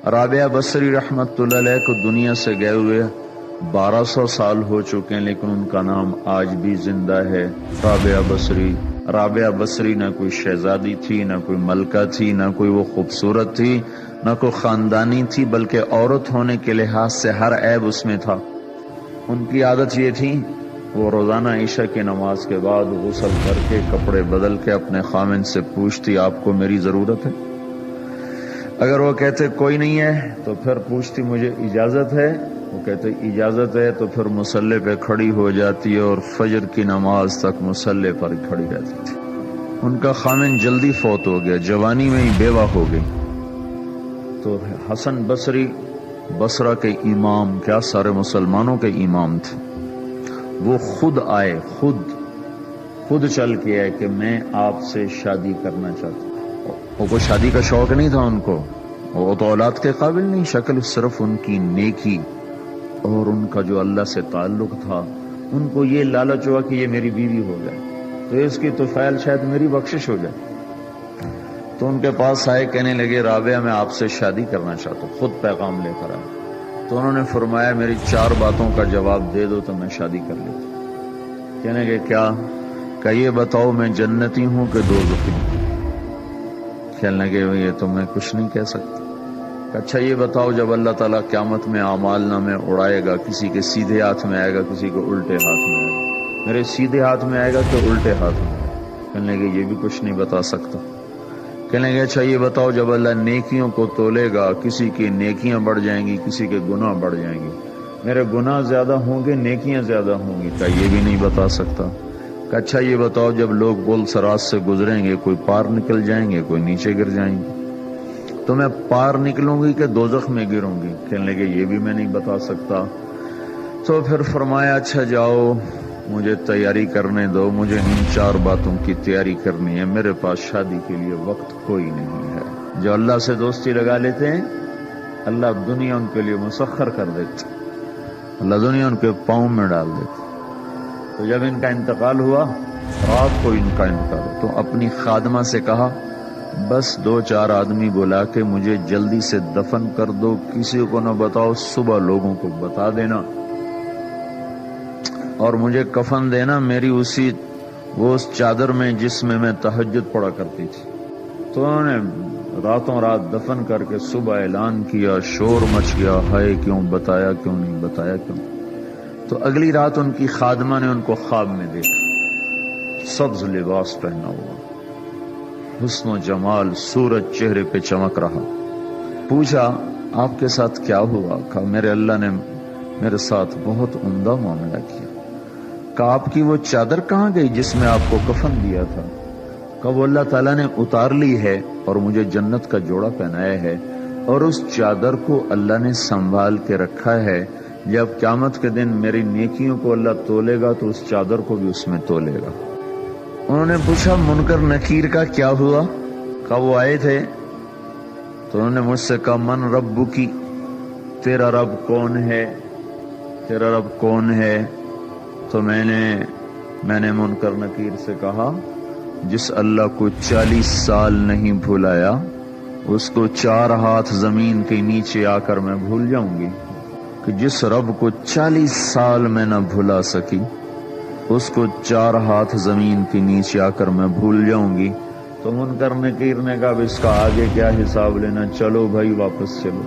رابعہ بصری رحمت اللہ علیہ کو دنیا سے گئے ہوئے 1200 سال ہو چکے ہیں، لیکن ان کا نام آج بھی زندہ ہے، رابعہ بصری۔ رابعہ بصری نہ کوئی شہزادی تھی، نہ کوئی ملکہ تھی، نہ کوئی وہ خوبصورت تھی، نہ کوئی خاندانی تھی، بلکہ عورت ہونے کے لحاظ سے ہر عیب اس میں تھا۔ ان کی عادت یہ تھی، وہ روزانہ عشاء کی نماز کے بعد غسل کر کے کپڑے بدل کے اپنے خامن سے پوچھتی آپ کو میری ضرورت ہے؟ اگر وہ کہتے کوئی نہیں ہے تو پھر پوچھتی مجھے اجازت ہے؟ وہ کہتے اجازت ہے تو پھر مصلی پہ کھڑی ہو جاتی اور فجر کی نماز تک مصلی پر کھڑی رہتی تھی۔ ان کا خامن جلدی فوت ہو گیا، جوانی میں ہی بیوہ ہو گئی۔ تو حسن بصری بصرہ کے امام، کیا سارے مسلمانوں کے امام تھے، وہ خود آئے، خود چل کے آئے کہ میں آپ سے شادی کرنا چاہتا ہوں۔ وہ کوئی شادی کا شوق نہیں تھا ان کو، وہ تو اولاد کے قابل نہیں، شکل صرف ان کی نیکی اور ان کا جو اللہ سے تعلق تھا، ان کو یہ لالچ ہوا کہ یہ میری بیوی ہو جائے تو اس کی طفیل شاید میری بخشش ہو جائے۔ تو ان کے پاس آئے، کہنے لگے رابعہ میں آپ سے شادی کرنا چاہتا ہوں، خود پیغام لے کر آئے۔ تو انہوں نے فرمایا میری 4 باتوں کا جواب دے دو تو میں شادی کر لیتا۔ کہنے لگے کیا؟ کہ یہ بتاؤ میں جنتی ہوں کہ دوزخی ہوں؟ کہنے لگے یہ تو میں کچھ نہیں کہہ سکتا۔ اچھا یہ بتاؤ جب اللہ تعالیٰ قیامت میں اعمال نامے اڑائے گا، کسی کے سیدھے ہاتھ میں آئے گا، کسی کو الٹے ہاتھ میں آئے گا، میرے سیدھے ہاتھ میں آئے گا کہ الٹے ہاتھ میں آئے گا؟ کہنے لگے یہ بھی کچھ نہیں بتا سکتا۔ کہنے لگے اچھا یہ بتاؤ جب اللہ نیکیوں کو تولے گا، کسی کی نیکیاں بڑھ جائیں گی، کسی کے گناہ بڑھ جائیں گے، میرے گناہ زیادہ ہوں گے، نیکیاں زیادہ ہوں گی؟ کہ یہ بھی نہیں بتا سکتا۔ کہ اچھا یہ بتاؤ جب لوگ پل صراط سے گزریں گے، کوئی پار نکل جائیں گے، کوئی نیچے گر جائیں گے، تو میں پار نکلوں گی کہ دوزخ میں گروں گی؟ کہنے لگے یہ بھی میں نہیں بتا سکتا۔ تو پھر فرمایا اچھا جاؤ مجھے تیاری کرنے دو، مجھے ان 4 باتوں کی تیاری کرنی ہے، میرے پاس شادی کے لیے وقت کوئی نہیں ہے۔ جو اللہ سے دوستی لگا لیتے ہیں اللہ دنیا ان کے لیے مسخر کر دیتے، اللہ دنیا ان کے پاؤں میں ڈال دیتے۔ تو جب ان کا انتقال ہوا، رات کو ان کا انتقال ہوا، تو اپنی خادمہ سے کہا بس 2-4 آدمی بلا کے مجھے جلدی سے دفن کر دو، کسی کو نہ بتاؤ، صبح لوگوں کو بتا دینا، اور مجھے کفن دینا میری اس چادر میں جس میں میں تہجد پڑھا کرتی تھی۔ تو انہوں نے راتوں رات دفن کر کے صبح اعلان کیا، شور مچ گیا، ہائے کیوں بتایا، کیوں نہیں بتایا، کیوں؟ تو اگلی رات ان کی خادمہ نے ان کو خواب میں دیکھا، سبز لباس پہنا ہوا، حسن و جمال، سورج چہرے پہ چمک رہا۔ پوچھا آپ کے ساتھ کیا ہوا؟ کہا میرے اللہ نے میرے ساتھ بہت عمدہ معاملہ کیا۔ کہا آپ کی وہ چادر کہاں گئی جس میں آپ کو کفن دیا تھا؟ کہا وہ اللہ تعالیٰ نے اتار لی ہے اور مجھے جنت کا جوڑا پہنایا ہے، اور اس چادر کو اللہ نے سنبھال کے رکھا ہے، جب قیامت کے دن میری نیکیوں کو اللہ تولے گا تو اس چادر کو بھی اس میں تولے گا۔ انہوں نے پوچھا منکر نکیر کا کیا ہوا؟ کہا وہ آئے تھے تو انہوں نے مجھ سے کہا من ربکی، تیرا رب کون ہے، تیرا رب کون ہے؟ تو میں نے منکر نکیر سے کہا جس اللہ کو 40 سال نہیں بھلایا اس کو 4 ہاتھ زمین کے نیچے آ کر میں بھول جاؤں گی؟ کہ جس رب کو 40 سال میں نہ بھلا سکی اس کو 4 ہاتھ زمین کے نیچے آ کر میں بھول جاؤں گی؟ تو منکر نکیر نے کہا اس کا آگے کیا حساب لینا، چلو بھائی واپس چلو۔